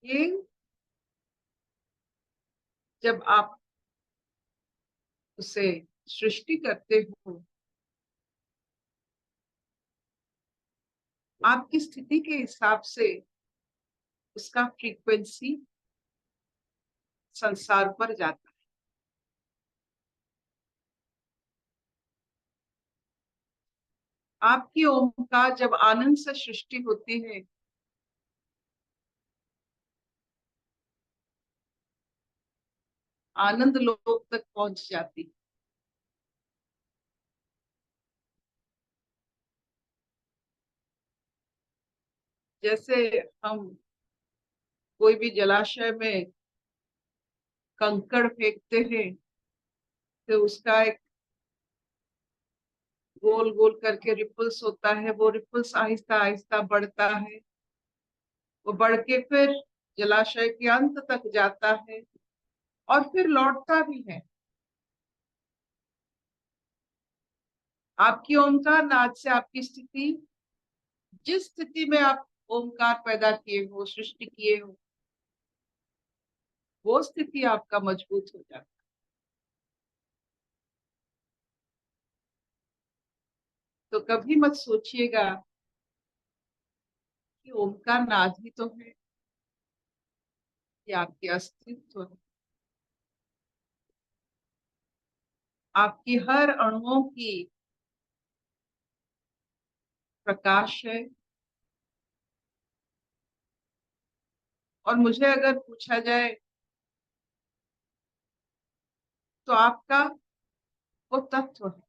ये जब आप उसे सृष्टि करते हो, आपकी स्थिति के हिसाब से उसका फ्रीक्वेंसी संसार पर जाता है। आपकी ओमकार जब आनंद से सृष्टि होती है, आनंद लोक तक पहुंच जाती है। जैसे हम कोई भी जलाशय में कंकड़ फेंकते हैं तो उसका एक गोल गोल करके रिपल्स होता है, वो रिपल्स आहिस्ता आहिस्ता बढ़ता है, वो बढ़ के फिर जलाशय के अंत तक जाता है और फिर लौटता भी है। आपकी ओंकार नाद से आपकी स्थिति, जिस स्थिति में आप ओंकार पैदा किए हो, सृष्टि किए हो, वो स्थिति आपका मजबूत हो जाता है। तो कभी मत सोचिएगा कि ओंकार नाद ही तो है, ये आपके अस्तित्व है, आपकी हर अणुओं की प्रकाश है। और मुझे अगर पूछा जाए तो आपका वो तत्व है।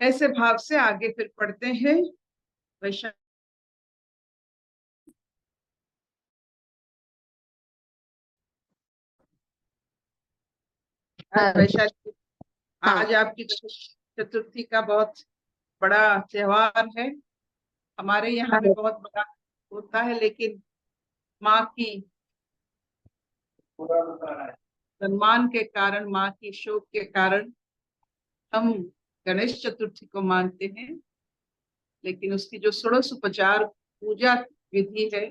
ऐसे भाव से आगे फिर पढ़ते हैं वैशाख। आज वैशाख, आज आपकी चतुर्थी का बहुत बड़ा त्योहार है। हमारे यहाँ भी बहुत बड़ा होता है, लेकिन माँ की सम्मान के कारण, माँ की शोक के कारण हम गणेश चतुर्थी को मानते हैं, लेकिन उसकी जो षोडशोपचार पूजा विधि है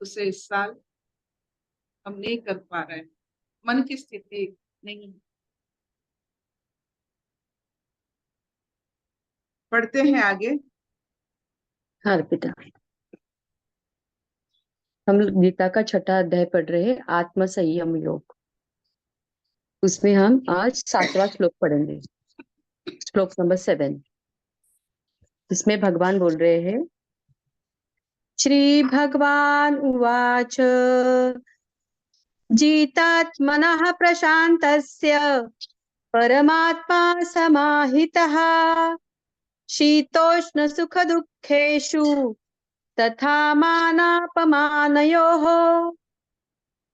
उसे इस साल हम नहीं कर पा रहे हैं, मन की स्थिति नहीं। पढ़ते हैं आगे। हाँ बेटा, हम गीता का 6वां अध्याय पढ़ रहे हैं, आत्म संयम योग। उसमें हम आज 7वां श्लोक पढ़ेंगे, श्लोक नंबर 7। इसमें भगवान बोल रहे हैं, श्री भगवान उवाच जितात्मनः प्रशान्तस्य परमात्मा समाहितः शीतोष्ण सुख दुःखेषु तथा मानापमानयोः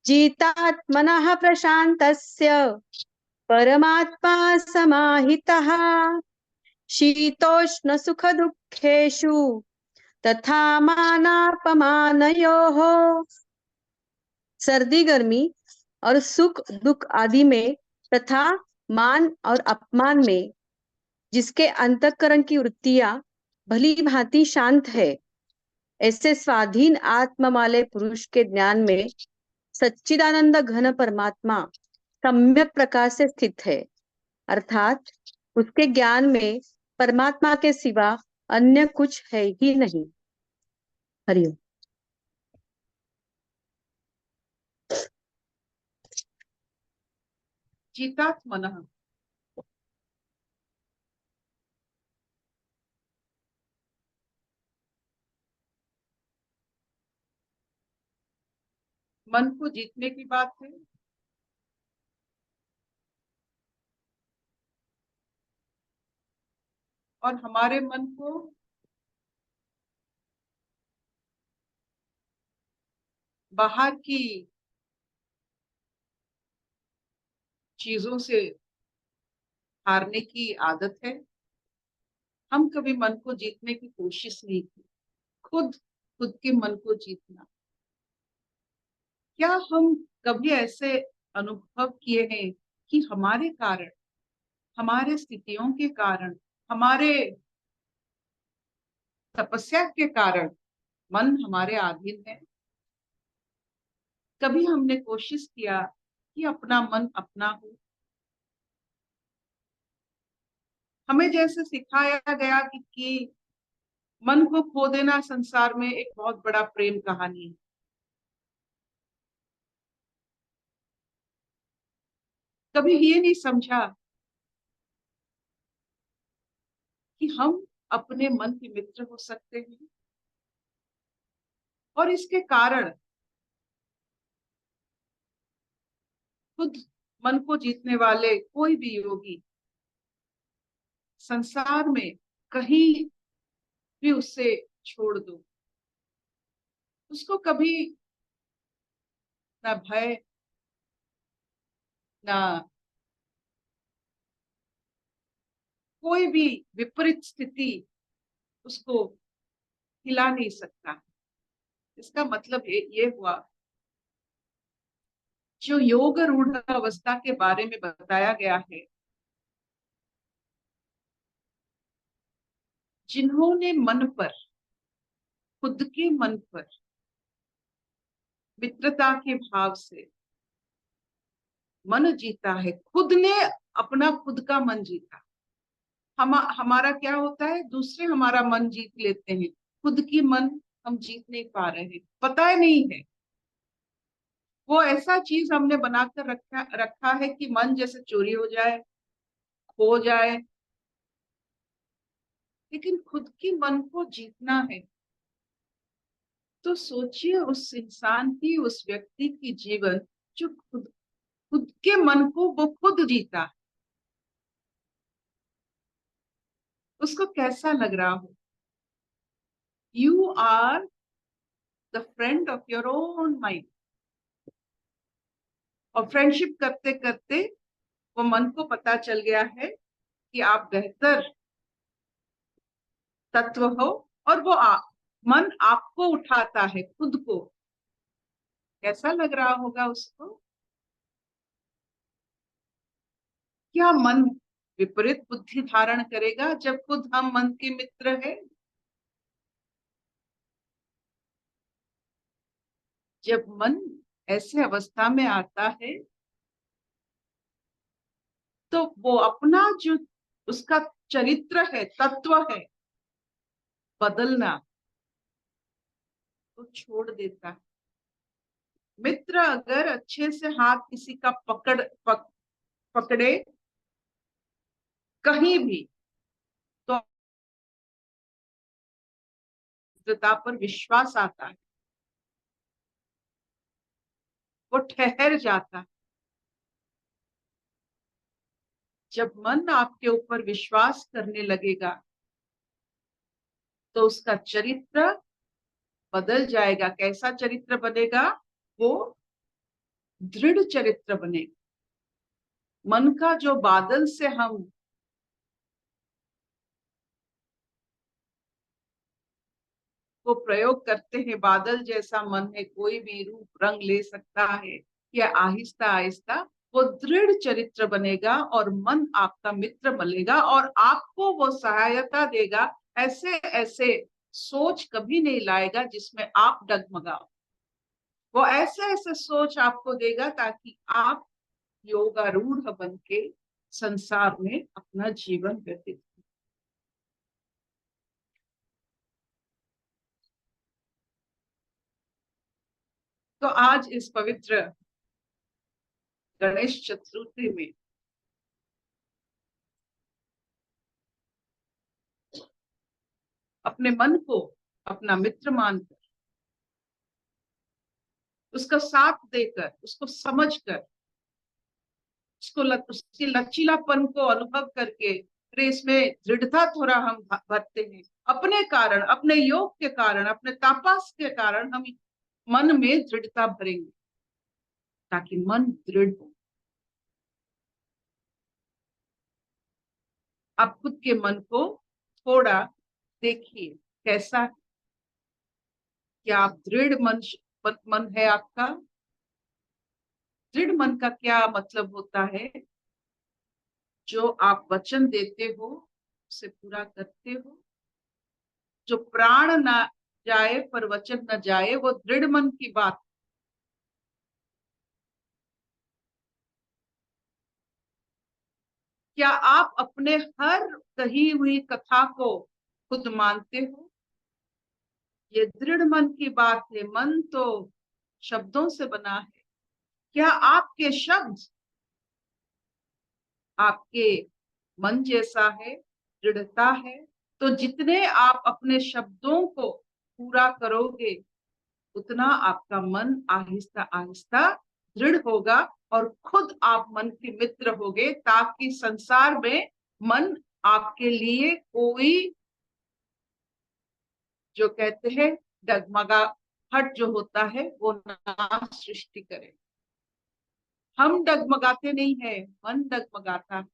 जितात्मनः प्रशान्तस्य परमात्मा समाहितः शीतोष्ण सुख दुःखेषु तथा मानापमानयोः। सर्दी गर्मी और सुख दुख आदि में तथा मान और अपमान में जिसके अंतःकरण की वृत्तियां भली भांति शांत है, ऐसे स्वाधीन आत्मा वाले पुरुष के ज्ञान में सच्चिदानंद घन परमात्मा सम्यक प्रकार से स्थित है, अर्थात उसके ज्ञान में परमात्मा के सिवा अन्य कुछ है ही नहीं। हरिओम। चितात्मनः, मन को जीतने की बात है। और हमारे मन को बाहर की चीजों से हारने की आदत है। हम कभी मन को जीतने की कोशिश नहीं की। खुद खुद के मन को जीतना, क्या हम कभी ऐसे अनुभव किए हैं कि हमारे कारण हमारे स्थितियों के कारण, हमारे तपस्या के कारण मन हमारे अधीन है। कभी हमने कोशिश किया कि अपना मन अपना हो? हमें जैसे सिखाया गया कि मन को खो देना संसार में एक बहुत बड़ा प्रेम कहानी है। कभी ये नहीं समझा कि हम अपने मन के मित्र हो सकते हैं, और इसके कारण खुद मन को जीतने वाले कोई भी योगी संसार में कहीं भी उससे छोड़ दो, उसको कभी ना भय, ना कोई भी विपरीत स्थिति उसको हिला नहीं सकता। इसका मतलब ये हुआ, जो योग रूढ़ अवस्था के बारे में बताया गया है, जिन्होंने मन पर, खुद के मन पर मित्रता के भाव से मन जीता है, खुद ने अपना खुद का मन जीता। हमारा क्या होता है, दूसरे हमारा मन जीत लेते हैं, खुद की मन हम जीत नहीं पा रहे हैं, पता ही नहीं है। वो ऐसा चीज हमने बनाकर रखा है कि मन जैसे चोरी हो जाए, खो जाए। लेकिन खुद की मन को जीतना है तो सोचिए उस इंसान की, उस व्यक्ति की जीवन जो खुद खुद के मन को वो खुद जीता, उसको कैसा लग रहा हो। You are the friend of your own mind. और फ्रेंडशिप करते करते वो मन को पता चल गया है कि आप बेहतर तत्व हो, और वो मन आपको उठाता है, खुद को। कैसा लग रहा होगा उसको? क्या मन विपरीत बुद्धि धारण करेगा जब खुद हम मन के मित्र हैं? जब मन ऐसे अवस्था में आता है तो वो अपना जो उसका चरित्र है, तत्व है, बदलना तो छोड़ देता है। मित्र अगर अच्छे से हाथ किसी का पकड़े कहीं भी, तो मित्रता पर विश्वास आता है, वो ठहर जाता है। जब मन आपके ऊपर विश्वास करने लगेगा तो उसका चरित्र बदल जाएगा। कैसा चरित्र बनेगा? वो दृढ़ चरित्र बनेगा। मन का जो बादल से हम को प्रयोग करते हैं, बादल जैसा मन है, कोई भी रूप रंग ले सकता है, या आहिस्ता आहिस्ता वो दृढ़ चरित्र बनेगा और मन आपका मित्र बनेगा और आपको वो सहायता देगा। ऐसे ऐसे सोच कभी नहीं लाएगा जिसमें आप डगमगाओ। वो ऐसे ऐसे सोच आपको देगा ताकि आप योगारूढ़ बन के संसार में अपना जीवन व्यतीत। तो आज इस पवित्र गणेश चतुर्थी में अपने मन को अपना मित्र मानकर, उसका साथ देकर, उसको समझकर, उसके लचीलापन को अनुभव करके, फिर इसमें दृढ़ता थोड़ा हम भरते हैं अपने कारण, अपने योग के कारण, अपने तापस के कारण हम मन में दृढ़ता भरेंगे ताकि मन दृढ़ हो। आप खुद के मन को थोड़ा देखिए कैसा, क्या आप दृढ़ मन है आपका? दृढ़ मन का क्या मतलब होता है? जो आप वचन देते हो उसे पूरा करते हो। जो प्राण ना जाए पर वचन न जाए, वो दृढ़ मन की बात। क्या आप अपने हर कही हुई कथा को खुद मानते हो? ये दृढ़ मन की बात है। मन तो शब्दों से बना है। क्या आपके शब्द आपके मन जैसा है, दृढ़ता है? तो जितने आप अपने शब्दों को पूरा करोगे, उतना आपका मन आहिस्ता आहिस्ता दृढ़ होगा और खुद आप मन के मित्र होगे, ताकि संसार में मन आपके लिए कोई, जो कहते हैं डगमगाहट जो होता है, वो ना सृष्टि करे। हम डगमगाते नहीं है, मन डगमगाता है।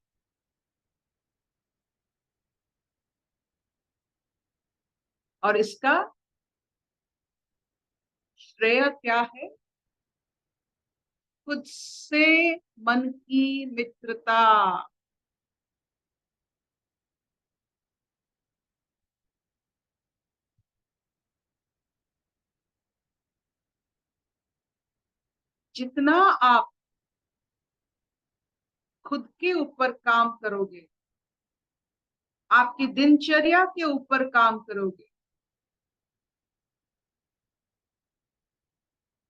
और इसका श्रेय क्या है? खुद से मन की मित्रता। जितना आप खुद के ऊपर काम करोगे, आपकी दिनचर्या के ऊपर काम करोगे,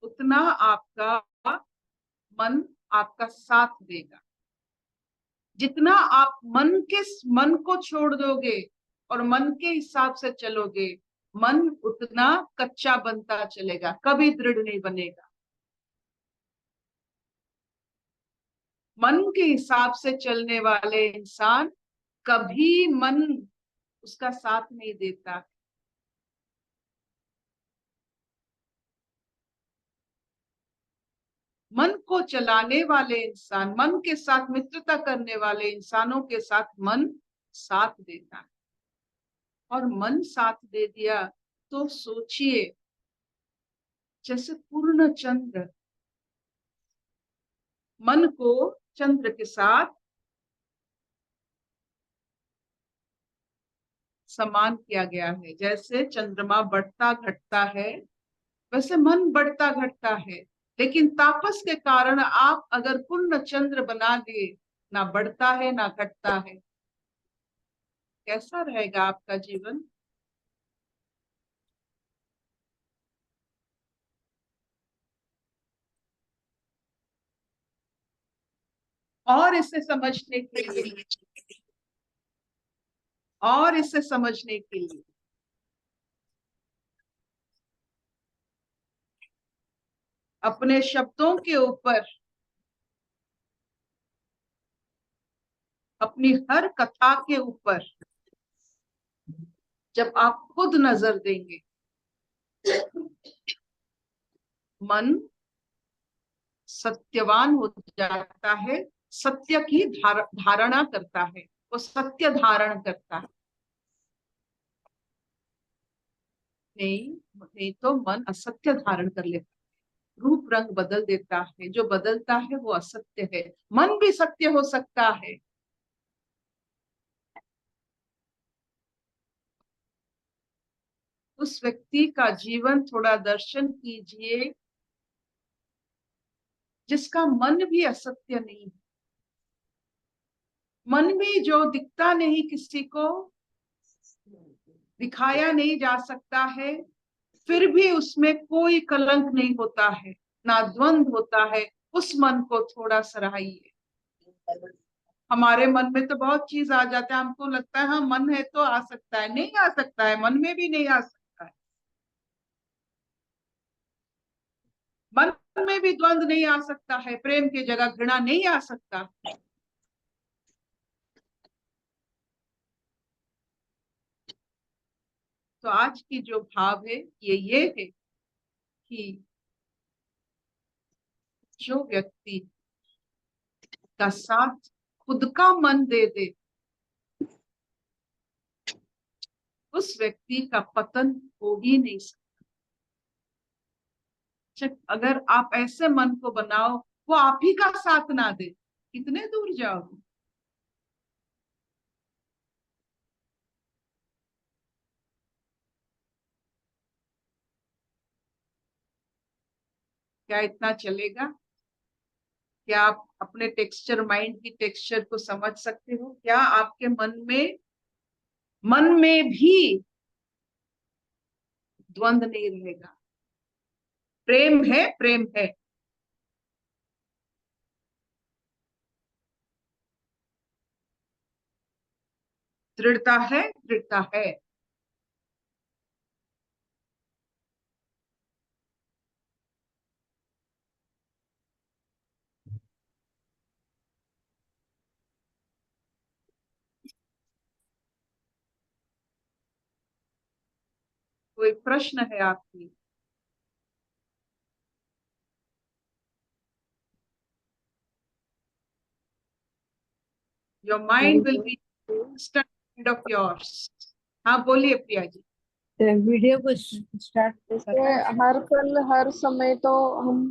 उतना आपका मन आपका साथ देगा। जितना आप मन को छोड़ दोगे और मन के हिसाब से चलोगे, मन उतना कच्चा बनता चलेगा, कभी दृढ़ नहीं बनेगा। मन के हिसाब से चलने वाले इंसान कभी मन उसका साथ नहीं देता। मन को चलाने वाले इंसान, मन के साथ मित्रता करने वाले इंसानों के साथ मन साथ देता है। और मन साथ दे दिया तो सोचिए, जैसे पूर्ण चंद्र, मन को चंद्र के साथ समान किया गया है। जैसे चंद्रमा बढ़ता घटता है, वैसे मन बढ़ता घटता है। लेकिन तापस के कारण आप अगर पूर्ण चंद्र बना दिए, ना बढ़ता है ना घटता है, कैसा रहेगा आपका जीवन? और इसे समझने के लिए, और इसे समझने के लिए अपने शब्दों के ऊपर, अपनी हर कथा के ऊपर जब आप खुद नजर देंगे, मन सत्यवान हो जाता है, सत्य की धारणा करता है, वो सत्य धारण करता है। नहीं, नहीं तो मन असत्य धारण कर लेता है, रूप रंग बदल देता है। जो बदलता है वो असत्य है। मन भी सत्य हो सकता है। उस व्यक्ति का जीवन थोड़ा दर्शन कीजिए जिसका मन भी असत्य नहीं है। मन भी जो दिखता नहीं, किसी को दिखाया नहीं जा सकता है, फिर भी उसमें कोई कलंक नहीं होता है, ना द्वंद होता है। उस मन को थोड़ा सराहिए। हमारे मन में तो बहुत चीज आ जाता है, हमको लगता है हाँ मन है तो आ सकता है, नहीं आ सकता है, मन में भी नहीं आ सकता है। मन में भी द्वंद नहीं आ सकता है, प्रेम की जगह घृणा नहीं आ सकता। तो आज की जो भाव है ये है कि जो व्यक्ति का साथ खुद का मन दे दे, उस व्यक्ति का पतन हो ही नहीं सकता। अगर आप ऐसे मन को बनाओ, वो आप ही का साथ ना दे, कितने दूर जाओगे? क्या इतना चलेगा? क्या आप अपने टेक्सचर, माइंड की टेक्सचर को समझ सकते हो? क्या आपके मन में भी द्वंद नहीं रहेगा? प्रेम है, प्रेम है। दृढ़ता है, दृढ़ता है। कोई प्रश्न है आपकी? Your mind will be study of yours. हाँ, बोलिए प्रिया जी। वीडियो को स्टार्ट जैसे हर पल हर समय तो हम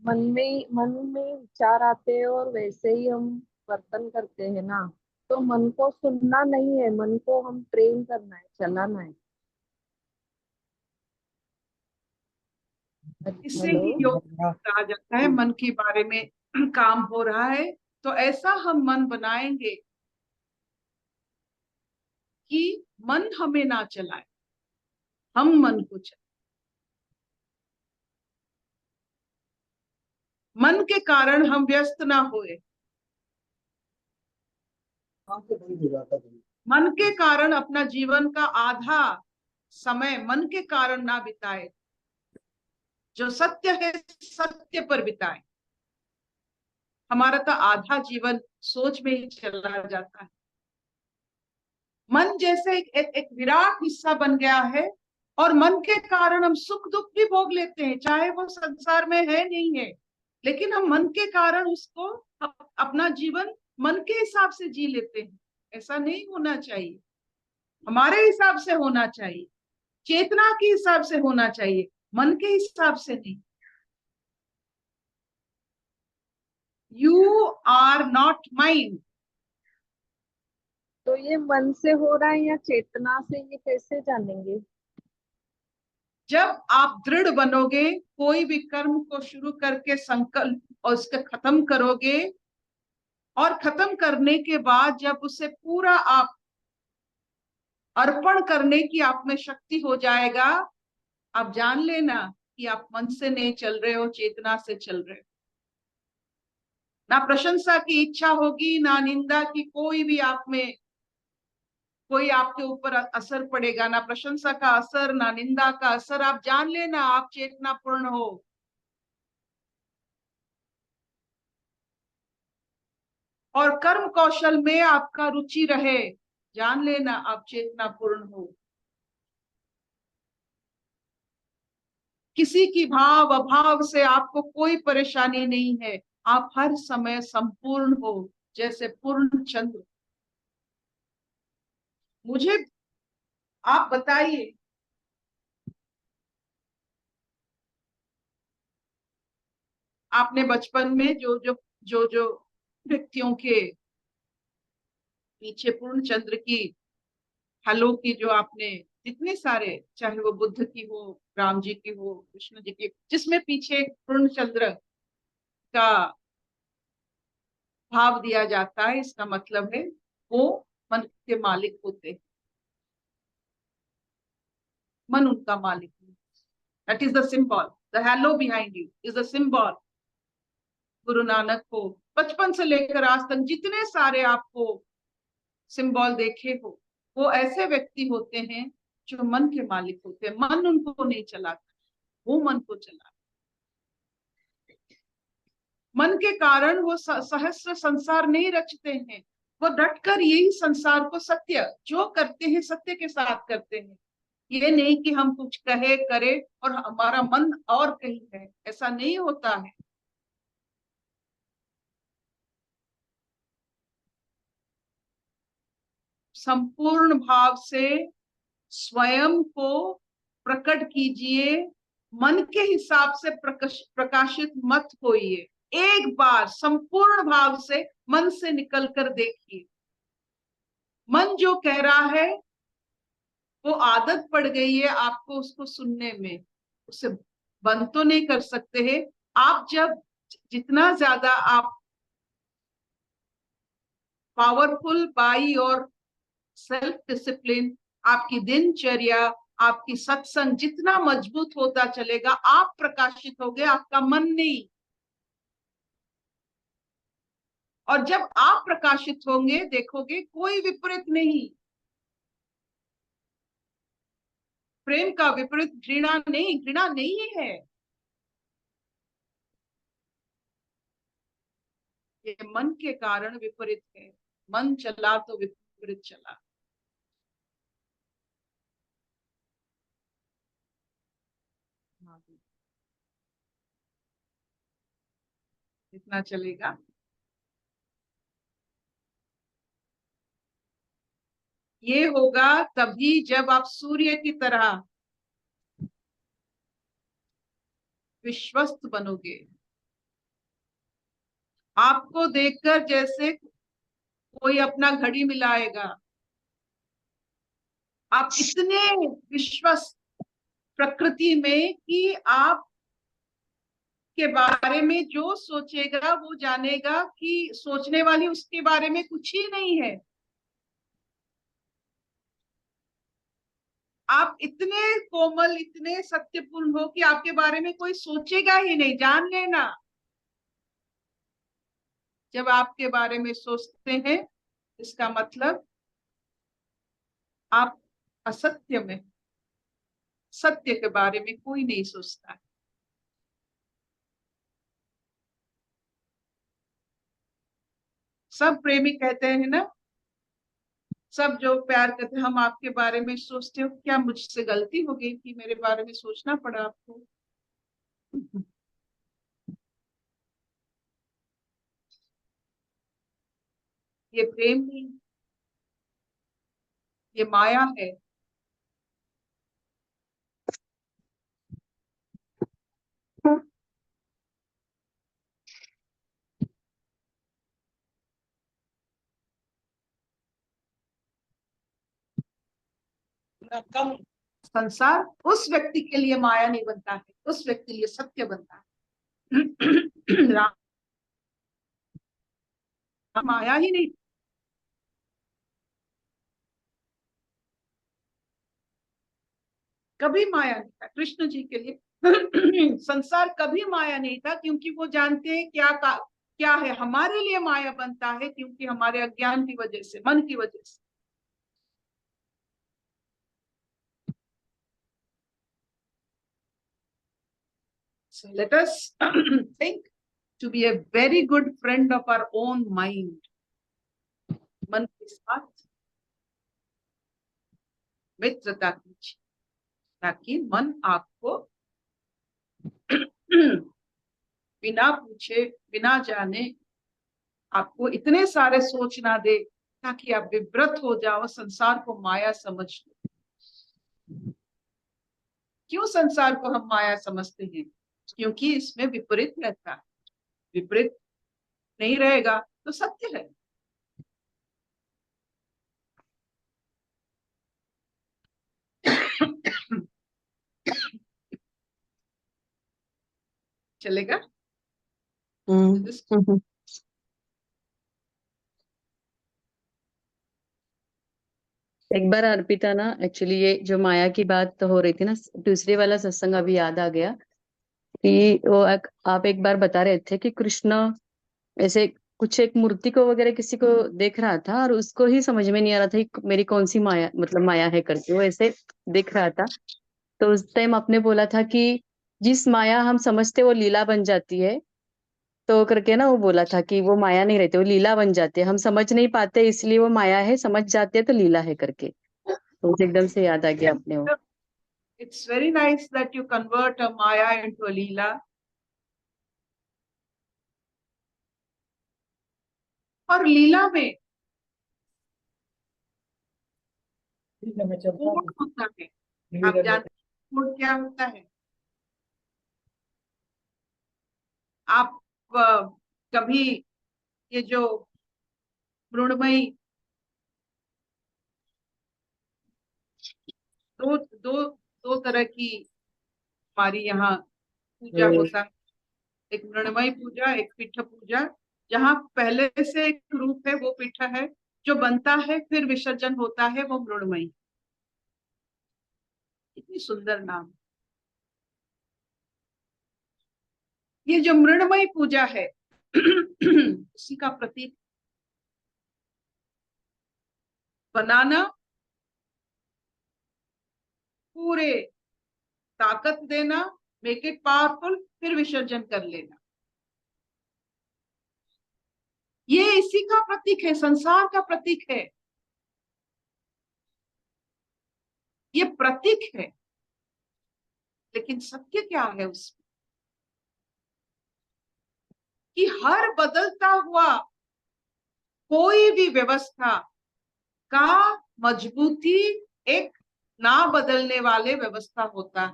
मन में विचार आते हैं और वैसे ही हम वर्तन करते हैं ना। तो मन को सुनना नहीं है, मन को हम ट्रेन करना है, चलाना है। इससे हेलो। ही योग कहा जाता है। मन के बारे में काम हो रहा है, तो ऐसा हम मन बनाएंगे कि मन हमें ना चलाए, हम मन को चलाए। मन के कारण हम व्यस्त ना होए, मन के कारण अपना जीवन का आधा समय मन के कारण ना बिताए, जो सत्य है सत्य पर बिताए। हमारा तो आधा जीवन सोच में ही चला जाता है। मन जैसे एक विराट हिस्सा बन गया है, और मन के कारण हम सुख दुख भी भोग लेते हैं, चाहे वो संसार में है नहीं है, लेकिन हम मन के कारण उसको अपना जीवन मन के हिसाब से जी लेते हैं। ऐसा नहीं होना चाहिए। हमारे हिसाब से होना चाहिए, चेतना के हिसाब से होना चाहिए, मन के हिसाब से नहीं। You are not mind. तो ये मन से हो रहा है या चेतना से, ये कैसे जानेंगे? जब आप दृढ़ बनोगे, कोई भी कर्म को शुरू करके संकल्प और उसके खत्म करोगे, और खत्म करने के बाद जब उसे पूरा आप अर्पण करने की आप में शक्ति हो जाएगा, आप जान लेना कि आप मन से नहीं चल रहे हो, चेतना से चल रहे हो। ना प्रशंसा की इच्छा होगी, ना निंदा की, कोई भी आप में कोई आपके ऊपर असर पड़ेगा, ना प्रशंसा का असर, ना निंदा का असर। आप जान लेना आप चेतना पूर्ण हो। और कर्म कौशल में आपका रुचि रहे, जान लेना आप चेतना पूर्ण हो। किसी की भाव अभाव से आपको कोई परेशानी नहीं है। आप हर समय संपूर्ण हो, जैसे पूर्ण चंद्र। मुझे आप बताइए, आपने बचपन में जो व्यक्तियों के पीछे पूर्ण चंद्र की हलों की, जो आपने जितने सारे, चाहे वो बुद्ध की हो, राम जी की हो, कृष्ण जी की, जिसमें पीछे पूर्ण चंद्र का भाव दिया जाता है, इसका मतलब है वो मन के मालिक होते हैं। मन उनका मालिक है। That is the symbol. The hello behind you is the symbol. Guru Nanak को बचपन से लेकर आज तक जितने सारे आपको सिंबल देखे हो, वो ऐसे व्यक्ति होते हैं जो मन के मालिक होते हैं। मन उनको नहीं चलाता, वो मन को चलाता। मन के कारण वो सहस्र संसार नहीं रचते हैं। वो डटकर यही संसार को सत्य जो करते हैं सत्य के साथ करते हैं। ये नहीं कि हम कुछ कहे करे और हमारा मन और कहीं है, ऐसा नहीं होता है। संपूर्ण भाव से स्वयं को प्रकट कीजिए। मन के हिसाब से प्रकाशित मत होइए। एक बार संपूर्ण भाव से मन से निकल कर देखिए। मन जो कह रहा है, वो आदत पड़ गई है आपको उसको सुनने में, उसे बंद तो नहीं कर सकते हैं, आप जब जितना ज्यादा आप पावरफुल बाई और सेल्फ डिसिप्लिन, आपकी दिनचर्या, आपकी सत्संग जितना मजबूत होता चलेगा, आप प्रकाशित होगे, आपका मन नहीं। और जब आप प्रकाशित होंगे, देखोगे कोई विपरीत नहीं। प्रेम का विपरीत घृणा नहीं, घृणा नहीं है। ये मन के कारण विपरीत है। मन चला तो विपरीत चला। इतना चलेगा। ये होगा तभी जब आप सूर्य की तरह विश्वस्त बनोगे। आपको देखकर जैसे कोई अपना घड़ी मिलाएगा, आप इतने विश्वस्त प्रकृति में कि आप के बारे में जो सोचेगा वो जानेगा कि सोचने वाली उसके बारे में कुछ ही नहीं है। आप इतने कोमल, इतने सत्यपूर्ण हो कि आपके बारे में कोई सोचेगा ही नहीं। जान लेना, जब आपके बारे में सोचते हैं इसका मतलब आप असत्य में, सत्य के बारे में कोई नहीं सोचता है। सब प्रेमी कहते हैं ना, सब जो प्यार करते हैं, हम आपके बारे में सोचते हो, क्या मुझसे गलती हो गई कि मेरे बारे में सोचना पड़ा आपको? ये प्रेम नहीं, ये माया है। कम संसार उस व्यक्ति के लिए माया नहीं बनता है, उस व्यक्ति के लिए सत्य बनता है। माया ही नहीं। कभी माया नहीं था कृष्ण जी के लिए। संसार कभी माया नहीं था, क्योंकि वो जानते हैं क्या है। हमारे लिए माया बनता है क्योंकि हमारे अज्ञान की वजह से, मन की वजह से। So let us think to be a very good friend of our own mind. मन के साथ मित्रता कीजिए, ताकि मन आपको बिना पूछे, बिना जाने आपको इतने सारे सोच ना दे, ताकि आप विव्रत हो जाओ, संसार को माया समझ लो। क्यों संसार को हम माया समझते हैं? क्योंकि इसमें विपरीत रहता है। विपरीत नहीं रहेगा तो सत्य है। चलेगा? एक बार अर्पिता ना, एक्चुअली ये जो माया की बात हो रही थी ना, दूसरे वाला सत्संग अभी याद आ गया कि वो आप एक बार बता रहे थे कि कृष्ण ऐसे कुछ एक मूर्ति को वगैरह किसी को देख रहा था और उसको ही समझ में नहीं आ रहा था कि मेरी कौन सी माया, मतलब माया है करके वो ऐसे देख रहा था। तो उस टाइम आपने बोला था कि जिस माया हम समझते वो लीला बन जाती है, तो करके ना वो बोला था कि वो माया नहीं रहती, वो लीला बन जाती है। हम समझ नहीं पाते इसलिए वो माया है, समझ जाते हैं तो लीला है करके। तो मुझे एकदम से याद आ गया आपने वो। It's very nice that you convert a maya into a leela. और लीला में मूड होता है। आप जानते हैं मूड क्या होता है? आप कभी ये जो मृण्मयी दो दो दो तरह की हमारी यहाँ पूजा होता है। एक मृणमयी पूजा, एक पीठ पूजा। जहाँ पहले से एक रूप है वो पीठ है, जो बनता है फिर विसर्जन होता है वो मृणमयी। इतनी सुंदर नाम। ये जो मृणमयी पूजा है उसी का प्रतीक। बनाना, पूरे ताकत देना, मेक इट पावरफुल, फिर विसर्जन कर लेना, ये इसी का प्रतीक है, संसार का प्रतीक है। ये प्रतीक है, लेकिन सत्य क्या है उसमें कि हर बदलता हुआ कोई भी व्यवस्था का मजबूती एक ना बदलने वाले व्यवस्था होता है।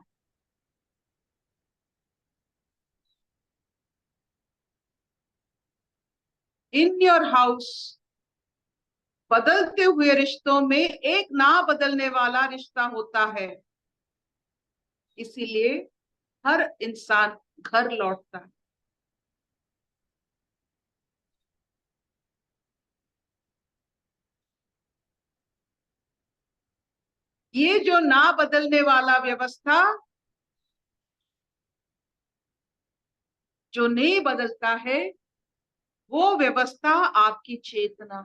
इन योर हाउस, बदलते हुए रिश्तों में एक ना बदलने वाला रिश्ता होता है, इसीलिए हर इंसान घर लौटता है। ये जो ना बदलने वाला व्यवस्था, जो नहीं बदलता है, वो व्यवस्था आपकी चेतना,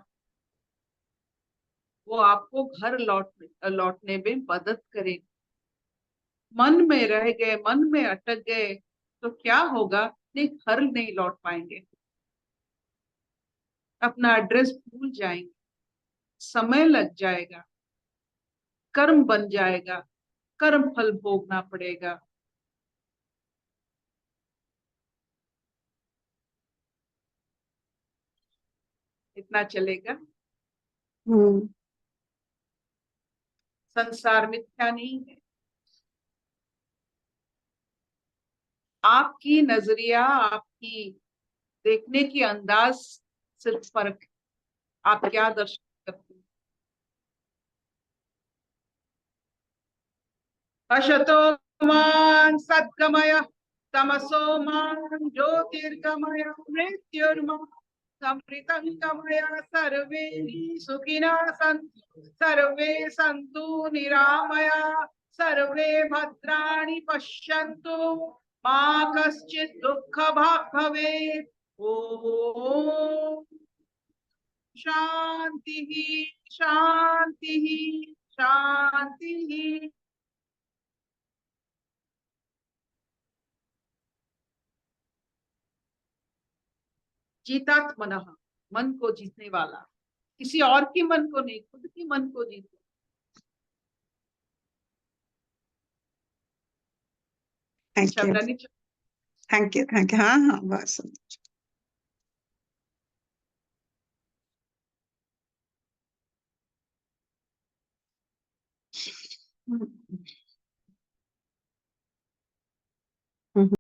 वो आपको घर लौटने में मदद करेगी। मन में रह गए, मन में अटक गए तो क्या होगा? नहीं, घर नहीं लौट पाएंगे, अपना एड्रेस भूल जाएंगे, समय लग जाएगा, कर्म बन जाएगा, कर्म फल भोगना पड़ेगा। इतना चलेगा? संसार मिथ्या नहीं है। आपकी नजरिया, आपकी देखने की अंदाज सिर्फ फर्क है, आप क्या दर्शन करते हैं। असतो मां सद्गमय, तमसो मां ज्योतिर्गमय, मृत्युर्मां समृतं गमय। सर्वे सुखिनः सन्तु, सर्वे सन्तु निरामया, सर्वे भद्राणि पश्यन्तु, मा कश्चित् दुःखभाग् भवेत्। ओम शांति, शांति, शांति। जीतात्मनः, मन को जीतने वाला, किसी और की मन को नहीं, खुद की मन को जीतो। Thank you, Shabdani thank you, thank you. हाँ हाँ, बस।